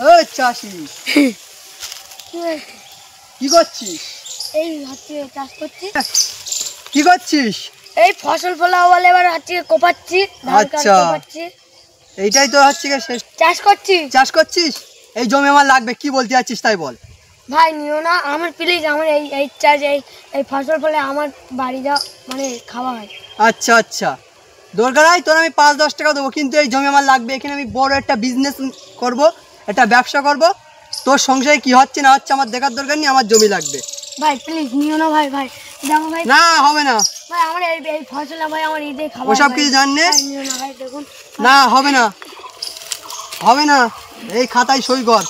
ওই চাষি কি করছিস? এই হচ্ছে চাষ করছি। কি করছিস? এই ফসল ফলাও বলে এবার হচ্ছে কোপাচ্ছি, ধান কাট আচ্ছা। কোপাচ্ছি। এইটাই তো হচ্ছে কি শেষ চাষ করছি। চাষ করছিস? এই জমি আমার লাগবে, কি বলতে যাচ্ছিস তাই বল। ভাই নিও না, আমার প্লিজ, আমার এই চাষ এই ফসল ফলে আমার বাড়ি যা মানে খাওয়া হয়। আচ্ছা আচ্ছা, দরকার হয় তোর আমি 5-10 টাকা দেবো, কিন্তু এই জমি আমার লাগবে। এখানে আমি বড় একটা বিজনেস করব, একটা ব্যবসা করব। তোর সংসারে কি হচ্ছে না হচ্ছে আমার দেখার দরকার নেই, আমার জমি লাগবে। ভাই প্লিজ নিও না ভাই, ভাই দেখো ভাই। না হবে না ভাই আমার এই ফসল ভাই আমার ঈদে খাওয়া ওসব কিছু জানলে নিও না ভাই, দেখুন না, হবে না হবে না। এই খাতায় সই কর।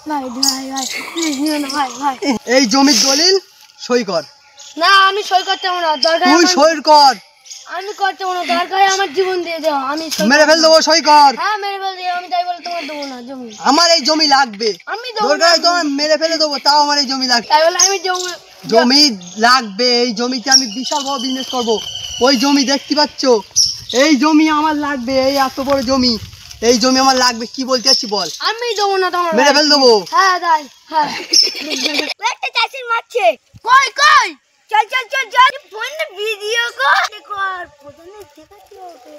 ভাই ভাই ভাই প্লিজ নিও না ভাই, ভাই এই জমির দলিল সই কর। না আমি সই করতে হবে না, দরকার তুই সই কর। আমি করতে হবে না, দরকার আমার জীবন দিয়ে দাও, আমি মেরে ফেল দেবো, সই কর। হ্যাঁ মেরে ফেল দিও, আমি তাই বলে তোমার দেবো না জমি। আমার এই জমি লাগবে, আমি দেবো না, দরকার হয় তোমার মেরে ফেলে দেবো, তাও আমার এই জমি লাগবে। তাই বলে আমি জমি জমি লাগবে, এই জমিতে আমি বিশাল বড় বিজনেস করব। ওই জমি দেখতে পাচ্ছ, এই জমি আমার লাগবে, এই এত বড় জমি, এই জমি আমার লাগবে। কি বলতে চাচ্ছি বল। আমি দেবো না তোমার, মেরে ফেল দেবো। হ্যাঁ তাই হ্যাঁ। একটা চাষি মারছে, কই কই চল চল চল চল, ফোনে ভিডিও কর, দেখো আর প্রথমে দেখাচ্ছি ওকে।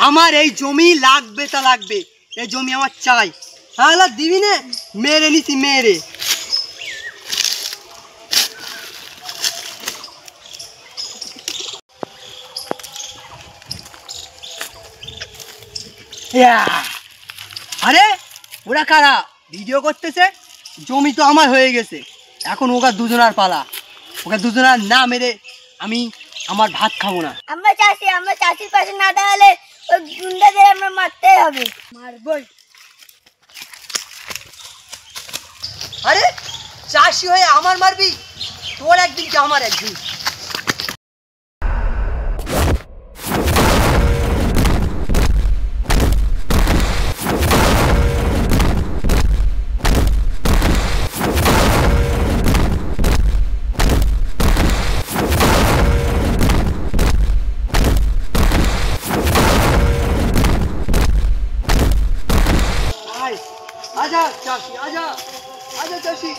আমার এই জমি লাগবে, তা লাগবে, এই জমি আমার চাই। হ্যাঁ দিবি না, মেরে নিছি মেরে। আরে ওরা কারা ভিডিও করতেছে? জমি তো আমার হয়ে গেছে, এখন ওরা দুজনার পালা। ওকে দুজনার না মেরে আমি আমার ভাত খাবো না। আমরা চাষির পাশে না দাঁড়ালে ওই গুন্ডাদের আমরা মারতেই হবে, মারবই। আরে চাষি হয়ে আমার মারবি? তোর একদিন কি আমার একদিন। आजा चाची, आजा आजा चाची।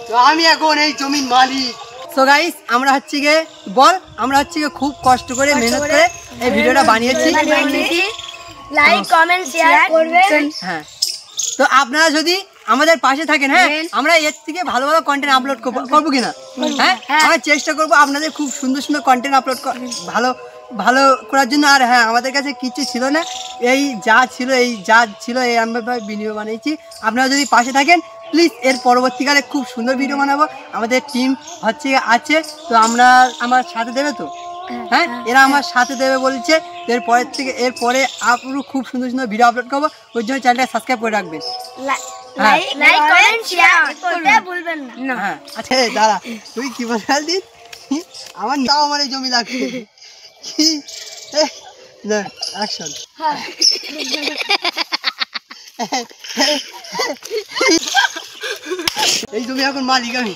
তো আমি এখন এই জমির মালিক। সো গাইস, আমরা হচ্ছে গিয়ে বল, আমরা হচ্ছে গিয়ে খুব কষ্ট করে মেহনত করে এই ভিডিওটা বানিয়েছি। লাইক কমেন্ট শেয়ার করবেন। হ্যাঁ, তো আপনারা যদি আমাদের পাশে থাকেন, হ্যাঁ আমরা এর থেকে ভালো ভালো কন্টেন্ট আপলোড করবো কিনা। হ্যাঁ আমরা চেষ্টা করবো আপনাদের খুব সুন্দর সুন্দর কন্টেন্ট আপলোড ভালো ভালো করার জন্য। আর হ্যাঁ, আমাদের কাছে কিছু ছিল না, এই যা ছিল এই আমরা ভিডিও বানিয়েছি। আপনারা যদি পাশে থাকেন প্লিজ, এর পরবর্তীকালে খুব সুন্দর ভিডিও বানাবো। আমাদের টিম হচ্ছে আছে, তো আমার সাথে দেবে তো? হ্যাঁ এরা আমার সাথে দেবে বলছে। এরপরে আপনারা খুব সুন্দর সুন্দর ভিডিও আপলোড করবো, ওই জন্য চ্যানেলটা সাবস্ক্রাইব করে রাখবেন। লাইক কমেন্ট শেয়ার করতে ভুলবেন না। হ্যাঁ আচ্ছা দাঁড়া, তুই কি বলছিস? আমার নাও আমার এই জমি লাগবে কি? না অ্যাকশন। এই জমি এখন মালিক আমি।